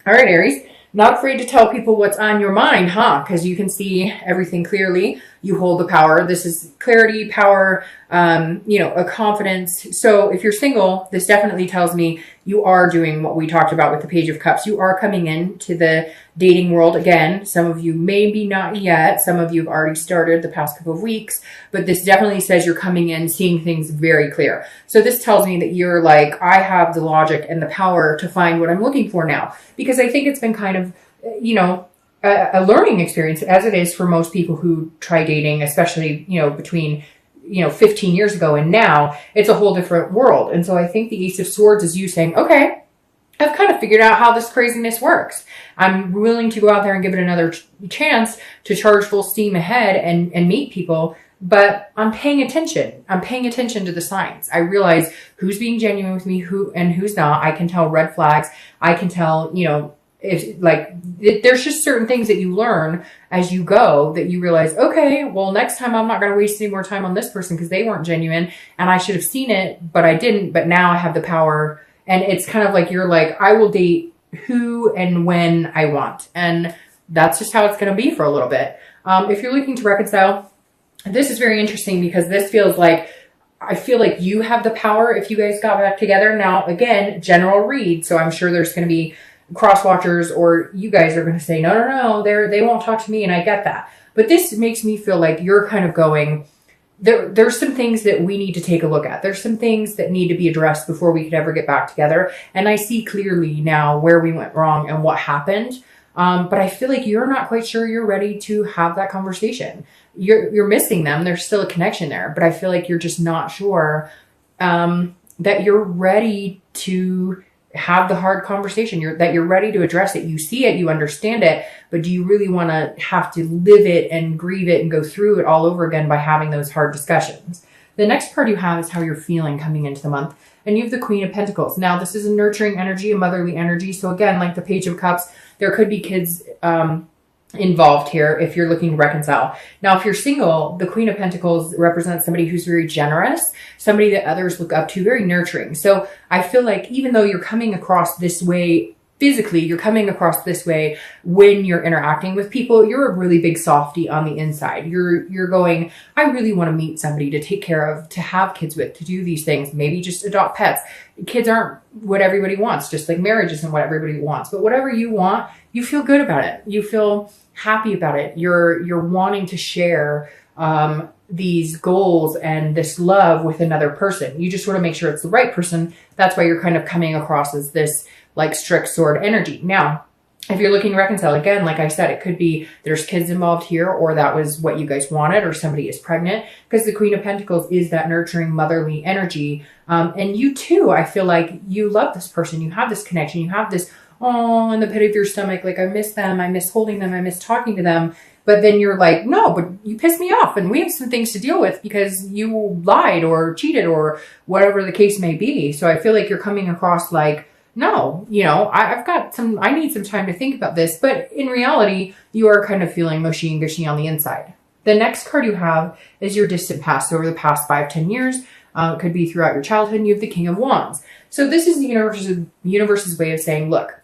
All right, Aries. Not afraid to tell people what's on your mind, huh? Because you can see everything clearly. You hold the power. This is clarity, power, a confidence. So if you're single, this definitely tells me you are doing what we talked about with the Page of Cups. You are coming into the dating world again. Some of you maybe not yet. Some of you have already started the past couple of weeks, but this definitely says you're coming in, seeing things very clear. So this tells me that you're like, I have the logic and the power to find what I'm looking for now, because I think it's been kind of, a learning experience, as it is for most people who try dating, especially, between 15 years ago and now. It's a whole different world. And so I think the Ace of Swords is you saying, okay, I've kind of figured out how this craziness works. I'm willing to go out there and give it another chance to charge full steam ahead and meet people, but I'm paying attention. I'm paying attention to the signs. I realize who's being genuine with me, who's not. I can tell red flags. I can tell, there's just certain things that you learn as you go that you realize, okay, well, next time I'm not going to waste any more time on this person because they weren't genuine and I should have seen it, but I didn't. But now I have the power. And it's kind of like, you're like, I will date who and when I want. And that's just how it's going to be for a little bit. If you're looking to reconcile, this is very interesting because this feels like, I feel like you have the power if you guys got back together. Now, again, general read. So I'm sure there's going to be cross watchers, or you guys are going to say, no, they won't talk to me. And I get that. But this makes me feel like you're kind of going, there's some things that we need to take a look at. There's some things that need to be addressed before we could ever get back together. And I see clearly now where we went wrong and what happened. But I feel like you're not quite sure you're ready to have that conversation. You're missing them. There's still a connection there, but I feel like you're just not sure that you're ready to have the hard conversation. That you're ready to address it. You see it, you understand it, but do you really want to have to live it and grieve it and go through it all over again by having those hard discussions? The next part you have is how you're feeling coming into the month. And you have the Queen of Pentacles. Now, this is a nurturing energy, a motherly energy. So again, like the Page of Cups, there could be kids involved here if you're looking to reconcile. Now, if you're single, the Queen of Pentacles represents somebody who's very generous, somebody that others look up to, very nurturing. So I feel like even though you're coming across this way physically, you're coming across this way when you're interacting with people, you're a really big softie on the inside. You're going, I really want to meet somebody to take care of, to have kids with, to do these things, maybe just adopt pets. Kids aren't what everybody wants, just like marriage isn't what everybody wants. But whatever you want, you feel good about it. You feel happy about it. You're wanting to share these goals and this love with another person. You just want to make sure it's the right person. That's why you're kind of coming across as this like strict sword energy. Now, if you're looking to reconcile, again, like I said, it could be there's kids involved here, or that was what you guys wanted, or somebody is pregnant, because the Queen of Pentacles is that nurturing motherly energy. And you too, I feel like you love this person. You have this connection. You have this, oh, in the pit of your stomach, like I miss them. I miss holding them. I miss talking to them. But then you're like, no, but you pissed me off and we have some things to deal with because you lied or cheated or whatever the case may be. So I feel like you're coming across like, no, I need some time to think about this. But in reality, you are kind of feeling mushy and gushy on the inside. The next card you have is your distant past. So over the past 5-10 years, it could be throughout your childhood, and you have the King of Wands. So this is the universe's way of saying, look,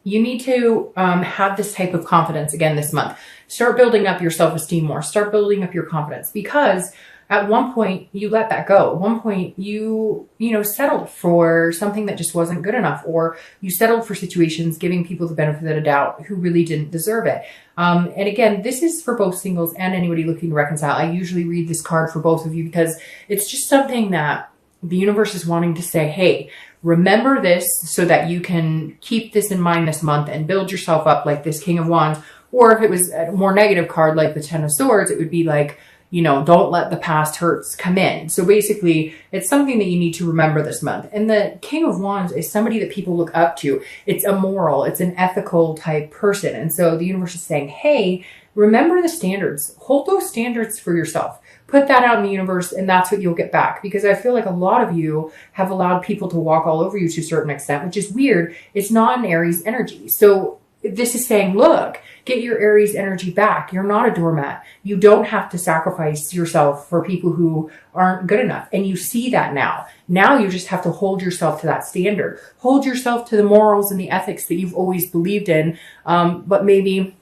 you need to have this type of confidence again this month. Start building up your self-esteem more. Start building up your confidence, because at one point you let that go. At one point you settled for something that just wasn't good enough, or you settled for situations giving people the benefit of the doubt who really didn't deserve it. And again, this is for both singles and anybody looking to reconcile. I usually read this card for both of you because it's just something that the universe is wanting to say, hey, remember this so that you can keep this in mind this month and build yourself up like this King of Wands. Or if it was a more negative card like the Ten of Swords, it would be like, don't let the past hurts come in. So basically, it's something that you need to remember this month. And the King of Wands is somebody that people look up to. It's a moral, it's an ethical type person. And so the universe is saying, hey, remember the standards. Hold those standards for yourself. Put that out in the universe, and that's what you'll get back. Because I feel like a lot of you have allowed people to walk all over you to a certain extent, which is weird. It's not an Aries energy. So this is saying, look, get your Aries energy back. You're not a doormat. You don't have to sacrifice yourself for people who aren't good enough. And you see that now. Now you just have to hold yourself to that standard. Hold yourself to the morals and the ethics that you've always believed in, but maybe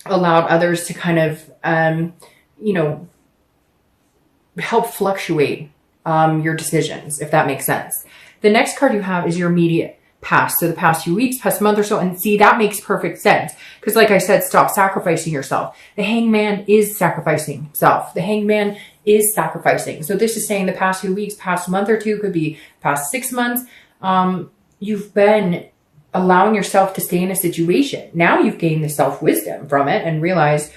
allowed others to kind of, help fluctuate your decisions, if that makes sense. The next card you have is your immediate past. So the past few weeks, past month or so. And see, that makes perfect sense. Because like I said, stop sacrificing yourself. The hangman is sacrificing himself. The hangman is sacrificing. So this is saying the past few weeks, past month or two, could be past 6 months. You've been allowing yourself to stay in a situation. Now you've gained the self-wisdom from it and realized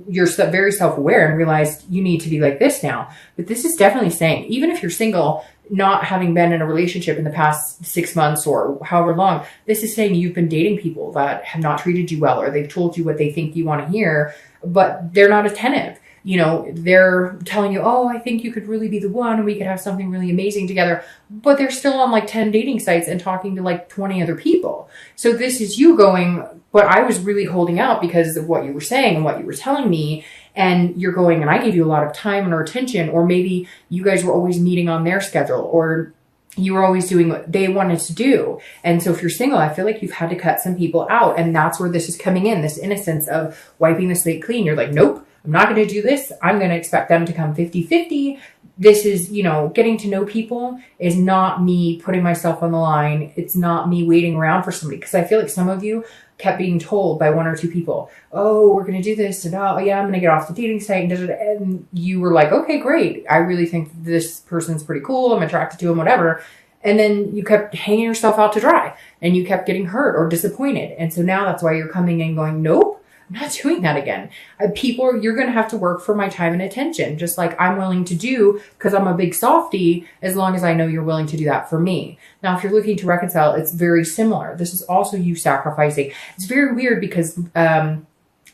you're very self-aware and realized you need to be like this now. But this is definitely saying, even if you're single, not having been in a relationship in the past 6 months or however long, this is saying you've been dating people that have not treated you well, or they've told you what they think you want to hear, but they're not attentive. They're telling you, oh, I think you could really be the one and we could have something really amazing together. But they're still on like 10 dating sites and talking to like 20 other people. So this is you going, but I was really holding out because of what you were saying and what you were telling me. And you're going, and I gave you a lot of time and attention, or maybe you guys were always meeting on their schedule, or you were always doing what they wanted to do. And so if you're single, I feel like you've had to cut some people out. And that's where this is coming in, this innocence of wiping the slate clean. You're like, nope, I'm not going to do this. I'm going to expect them to come 50-50. This is, getting to know people is not me putting myself on the line. It's not me waiting around for somebody. Because I feel like some of you kept being told by 1 or 2 people, oh, we're going to do this. And oh, yeah, I'm going to get off the dating site. And you were like, okay, great. I really think this person's pretty cool. I'm attracted to him, whatever. And then you kept hanging yourself out to dry and you kept getting hurt or disappointed. And so now that's why you're coming in going, nope. I'm not doing that again. You're going to have to work for my time and attention, just like I'm willing to do because I'm a big softie, as long as I know you're willing to do that for me. Now, if you're looking to reconcile, it's very similar. This is also you sacrificing. It's very weird because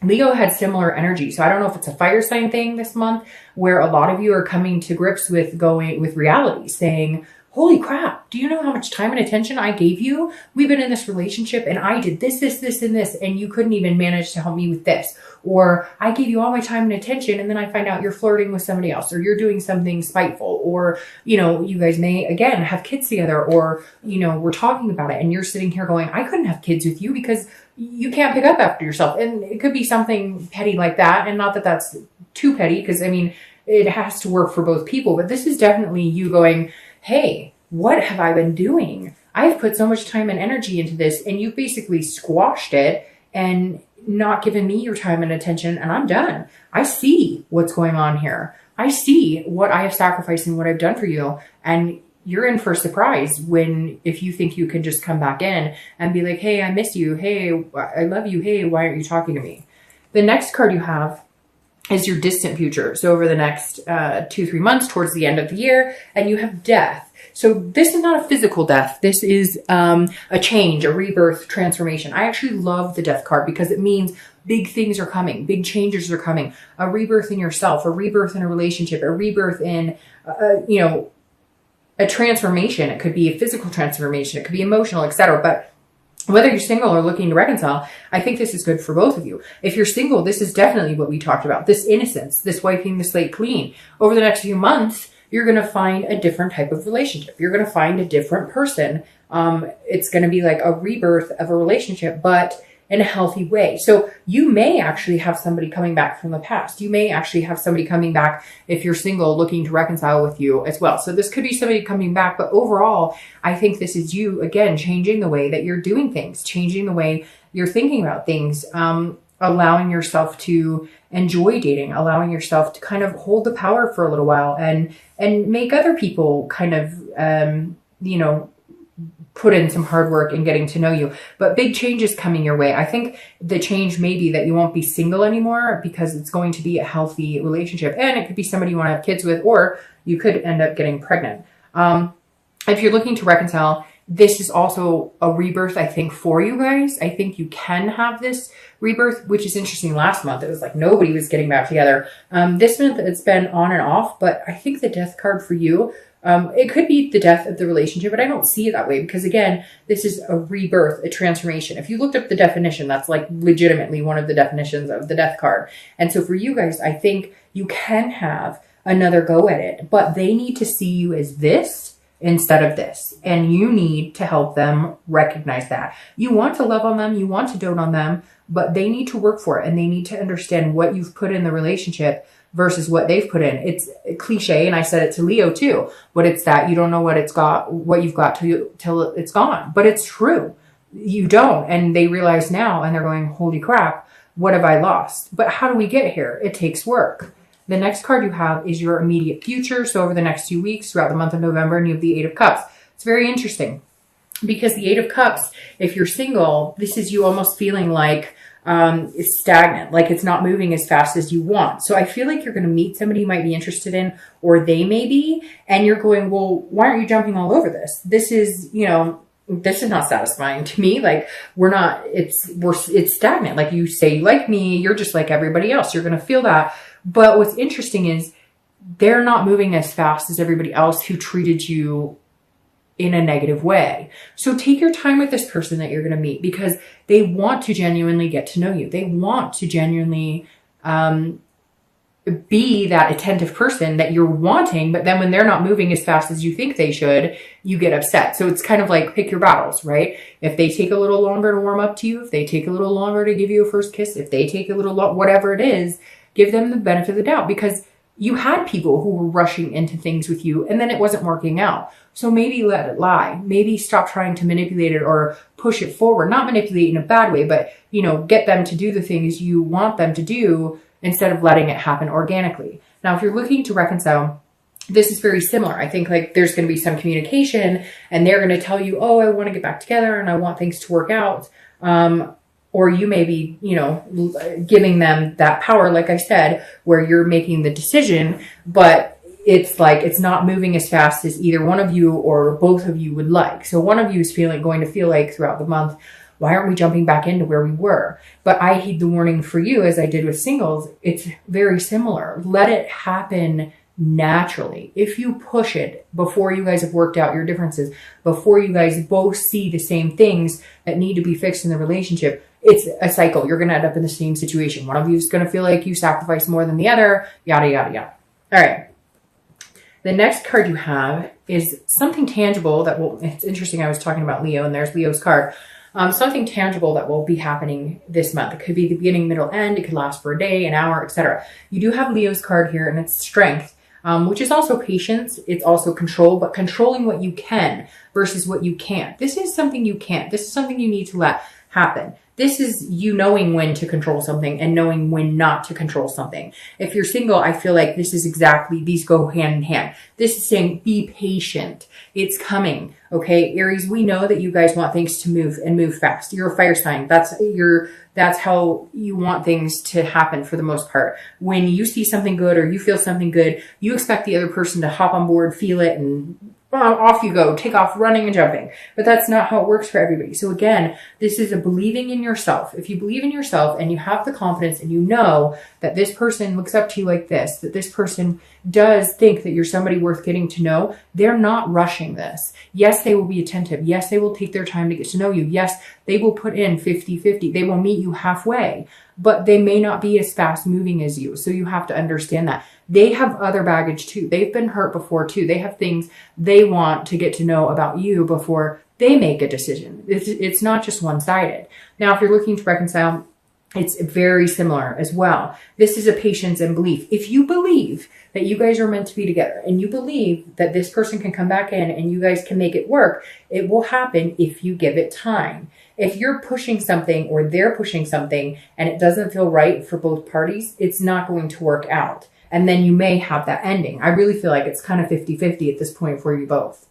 Leo had similar energy. So I don't know if it's a fire sign thing this month where a lot of you are coming to grips with reality, saying, holy crap, do you know how much time and attention I gave you? We've been in this relationship and I did this, and this, and you couldn't even manage to help me with this. Or I gave you all my time and attention and then I find out you're flirting with somebody else, or you're doing something spiteful, or, you guys may, again, have kids together, or, we're talking about it and you're sitting here going, I couldn't have kids with you because you can't pick up after yourself. And it could be something petty like that. And not that that's too petty, because it has to work for both people, but this is definitely you going, hey, what have I been doing? I've put so much time and energy into this and you've basically squashed it and not given me your time and attention, and I'm done. I see what's going on here. I see what I have sacrificed and what I've done for you. And you're in for a surprise if you think you can just come back in and be like, hey, I miss you. Hey, I love you. Hey, why aren't you talking to me? The next card you have is your distant future. So over the next 2-3 months towards the end of the year, and you have death. So this is not a physical death. This is a change, a rebirth, transformation. I actually love the death card because it means big things are coming. Big changes are coming. A rebirth in yourself, a rebirth in a relationship, a rebirth in, a transformation. It could be a physical transformation. It could be emotional, etc. But whether you're single or looking to reconcile, I think this is good for both of you. If you're single, this is definitely what we talked about. This innocence, this wiping the slate clean. Over the next few months, you're going to find a different type of relationship. You're going to find a different person. It's going to be like a rebirth of a relationship, but in a healthy way. So you may actually have somebody coming back from the past. You may actually have somebody coming back if you're single looking to reconcile with you as well. So this could be somebody coming back, but overall, I think this is you, again, changing the way that you're doing things, changing the way you're thinking about things, allowing yourself to enjoy dating, allowing yourself to kind of hold the power for a little while and make other people kind of, put in some hard work in getting to know you. But big changes coming your way. I think the change may be that you won't be single anymore because it's going to be a healthy relationship. And it could be somebody you want to have kids with, or you could end up getting pregnant. If you're looking to reconcile, this is also a rebirth, I think, for you guys. I think you can have this rebirth, which is interesting. Last month, it was like nobody was getting back together. This month, it's been on and off, but I think the death card for you, It could be the death of the relationship, but I don't see it that way because, again, this is a rebirth, a transformation. If you looked up the definition, that's like legitimately one of the definitions of the death card. And so for you guys, I think you can have another go at it, but they need to see you as this instead of this. And you need to help them recognize that. You want to love on them, you want to dote on them, but they need to work for it and they need to understand what you've put in the relationship versus what they've put in. It's a cliche, and I said it to Leo too, but it's that you don't know what you've got till it's gone. But it's true. You don't. And they realize now and they're going, holy crap, what have I lost? But how do we get here? It takes work. The next card you have is your immediate future. So over the next 2 weeks, throughout the month of November, and you have the Eight of Cups. It's very interesting because the Eight of Cups, if you're single, this is you almost feeling like it's stagnant, like it's not moving as fast as you want. So I feel like you're going to meet somebody you might be interested in, or they may be, and you're going, well, why aren't you jumping all over this? This is, this is not satisfying to me. Like it's stagnant. Like you say you like me, you're just like everybody else. You're going to feel that. But what's interesting is they're not moving as fast as everybody else who treated you in a negative way. So take your time with this person that you're going to meet because they want to genuinely get to know you. They want to genuinely be that attentive person that you're wanting, but then when they're not moving as fast as you think they should, you get upset. So it's kind of like pick your battles, right? If they take a little longer to warm up to you, if they take a little longer to give you a first kiss, if they take a little, whatever it is, give them the benefit of the doubt because you had people who were rushing into things with you and then it wasn't working out. So maybe let it lie. Maybe stop trying to manipulate it or push it forward. Not manipulate in a bad way, but, get them to do the things you want them to do instead of letting it happen organically. Now, if you're looking to reconcile, this is very similar. I think like there's going to be some communication and they're going to tell you, oh, I want to get back together and I want things to work out. Or you may be, giving them that power, like I said, where you're making the decision, but it's like it's not moving as fast as either one of you or both of you would like. So one of you is going to feel like throughout the month, why aren't we jumping back into where we were? But I heed the warning for you, as I did with singles. It's very similar. Let it happen naturally. If you push it before you guys have worked out your differences, before you guys both see the same things that need to be fixed in the relationship, it's a cycle. You're going to end up in the same situation. One of you is going to feel like you sacrifice more than the other, yada, yada, yada. All right. The next card you have is something tangible that will, it's interesting. I was talking about Leo and there's Leo's card. Something tangible that will be happening this month. It could be the beginning, middle, end. It could last for a day, an hour, etc. You do have Leo's card here and it's strength, which is also patience. It's also control, but controlling what you can versus what you can't. This is something you can't. This is something you need to let happen. This is you knowing when to control something and knowing when not to control something. If you're single, I feel like this is exactly, these go hand in hand. This is saying be patient. It's coming. Okay, Aries, we know that you guys want things to move and move fast. You're a fire sign. That's how you want things to happen for the most part. When you see something good or you feel something good, you expect the other person to hop on board, feel it, and off you go, take off running and jumping. But that's not how it works for everybody. So again, this is a believing in yourself. If you believe in yourself and you have the confidence and you know that this person looks up to you like this, that this person does think that you're somebody worth getting to know, they're not rushing this. Yes, they will be attentive. Yes, they will take their time to get to know you. Yes, they will put in 50-50. They will meet you halfway, but they may not be as fast moving as you. So you have to understand that. They have other baggage too. They've been hurt before too. They have things they want to get to know about you before they make a decision. It's not just one-sided. Now, if you're looking to reconcile, it's very similar as well. This is a patience and belief. If you believe that you guys are meant to be together and you believe that this person can come back in and you guys can make it work, it will happen if you give it time. If you're pushing something or they're pushing something and it doesn't feel right for both parties, it's not going to work out. And then you may have that ending. I really feel like it's kind of 50-50 at this point for you both.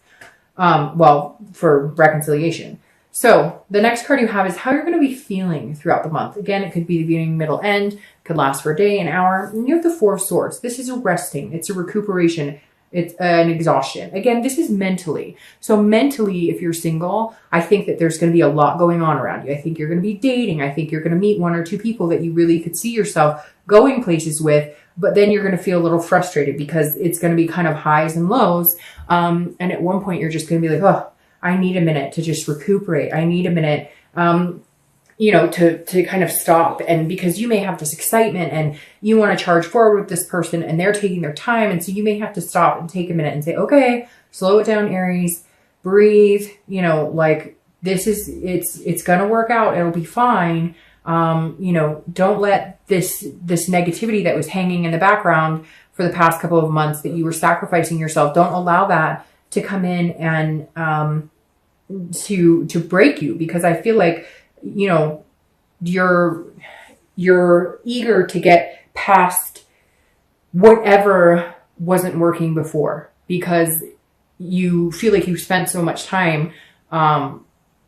For reconciliation. So the next card you have is how you're going to be feeling throughout the month. Again, it could be the beginning, middle, end. It could last for a day, an hour. And you have the Four of Swords. This is a resting. It's a recuperation. It's an exhaustion. Again, this is mentally. So mentally, if you're single, I think that there's going to be a lot going on around you. I think you're going to be dating. I think you're going to meet one or two people that you really could see yourself going places with, but then you're going to feel a little frustrated because it's going to be kind of highs and lows. And at one point you're just going to be like, oh, I need a minute to just recuperate. I need a minute, to kind of stop. And because you may have this excitement and you want to charge forward with this person and they're taking their time. And so you may have to stop and take a minute and say, okay, slow it down, Aries, breathe, it's going to work out. It'll be fine. Don't let this negativity that was hanging in the background for the past couple of months that you were sacrificing yourself. Don't allow that to come in and, to break you, because I feel like, you're eager to get past whatever wasn't working before, because you feel like you spent so much time,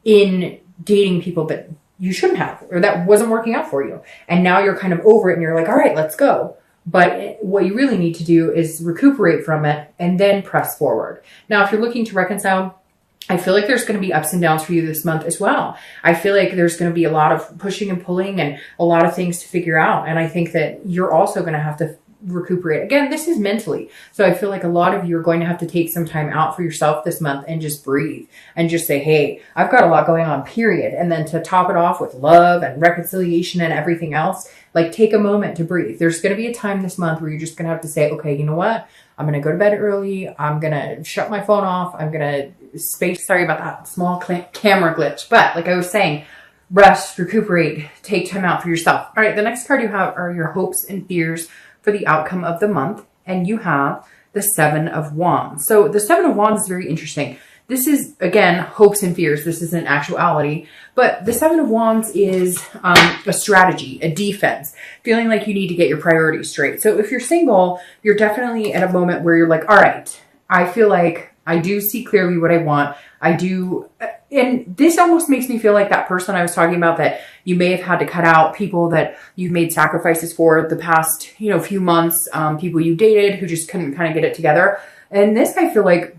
in dating people that you shouldn't have, or that wasn't working out for you. And now you're kind of over it and you're like, all right, let's go. But what you really need to do is recuperate from it and then press forward. Now, if you're looking to reconcile, I feel like there's going to be ups and downs for you this month as well. I feel like there's going to be a lot of pushing and pulling and a lot of things to figure out. And I think that you're also going to have to recuperate. Again, this is mentally. So I feel like a lot of you are going to have to take some time out for yourself this month and just breathe and just say, hey, I've got a lot going on, period. And then to top it off with love and reconciliation and everything else, like take a moment to breathe. There's going to be a time this month where you're just going to have to say, okay, you know what? I'm going to go to bed early. I'm going to shut my phone off. I'm going to sorry about that small camera glitch. But like I was saying, rest, recuperate, take time out for yourself. All right. The next card you have are your hopes and fears for the outcome of the month. And you have the 7 of Wands. So the 7 of Wands is very interesting. This is, again, hopes and fears. This isn't actuality. But the 7 of Wands is a strategy, a defense, feeling like you need to get your priorities straight. So if you're single, you're definitely at a moment where you're like, all right, I feel like I do see clearly what I want. I do. And this almost makes me feel like that person I was talking about that you may have had to cut out, people that you've made sacrifices for the past, few months, people you dated who just couldn't kind of get it together. And this, I feel like,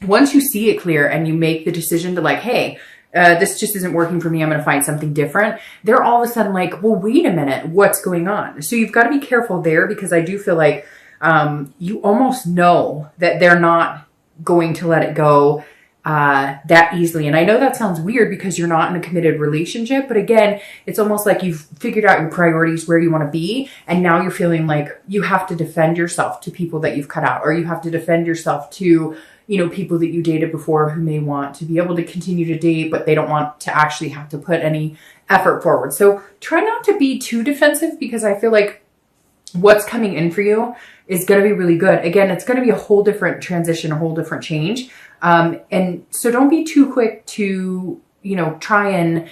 once you see it clear and you make the decision to like, hey, this just isn't working for me, I'm going to find something different, they're all of a sudden like, well, wait a minute, what's going on? So you've got to be careful there, because I do feel like you almost know that they're not going to let it go that easily. And I know that sounds weird because you're not in a committed relationship, but again, it's almost like you've figured out your priorities, where you want to be. And now you're feeling like you have to defend yourself to people that you've cut out, or you have to defend yourself to people that you dated before who may want to be able to continue to date, but they don't want to actually have to put any effort forward. So try not to be too defensive, because I feel like what's coming in for you is going to be really good. Again, it's going to be a whole different transition, a whole different change. And so don't be too quick to, try and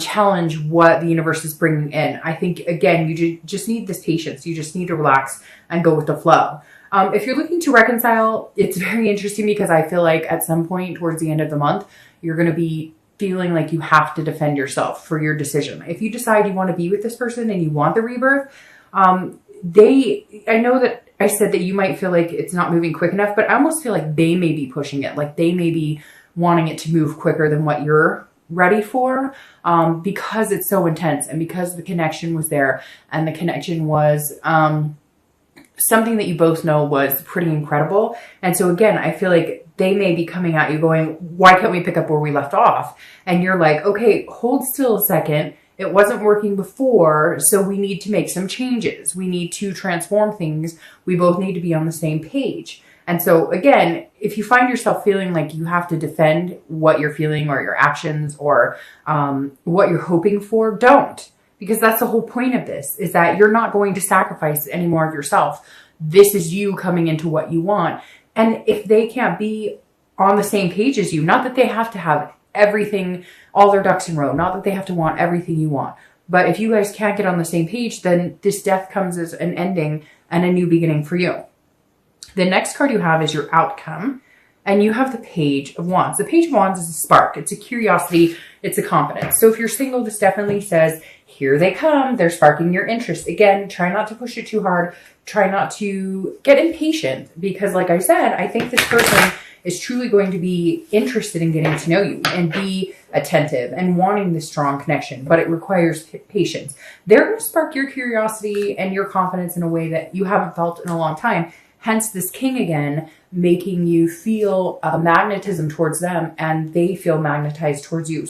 challenge what the universe is bringing in. I think, again, you just need this patience. You just need to relax and go with the flow. If you're looking to reconcile, it's very interesting, because I feel like at some point towards the end of the month, you're going to be feeling like you have to defend yourself for your decision. If you decide you want to be with this person and you want the rebirth, I know that I said that you might feel like it's not moving quick enough, but I almost feel like they may be pushing it. Like they may be wanting it to move quicker than what you're ready for, because it's so intense and because the connection was there, and the connection was, something that you both know was pretty incredible. And so again, I feel like they may be coming at you going, why can't we pick up where we left off? And you're like, okay, hold still a second. It wasn't working before, so we need to make some changes. We need to transform things. We both need to be on the same page. And so again, if you find yourself feeling like you have to defend what you're feeling or your actions or what you're hoping for, don't. Because that's the whole point of this, is that you're not going to sacrifice any more of yourself. This is you coming into what you want. And if they can't be on the same page as you, not that they have to have everything, all their ducks in a row, not that they have to want everything you want, but if you guys can't get on the same page, then this death comes as an ending and a new beginning for you. The next card you have is your outcome. And you have the Page of Wands. The Page of Wands is a spark. It's a curiosity. It's a confidence. So if you're single, this definitely says, here they come. They're sparking your interest. Again, try not to push it too hard. try not to get impatient, because like I said, I think this person is truly going to be interested in getting to know you and be attentive and wanting this strong connection, but it requires patience. They're going to spark your curiosity and your confidence in a way that you haven't felt in a long time. Hence this king again, making you feel a magnetism towards them and they feel magnetized towards you.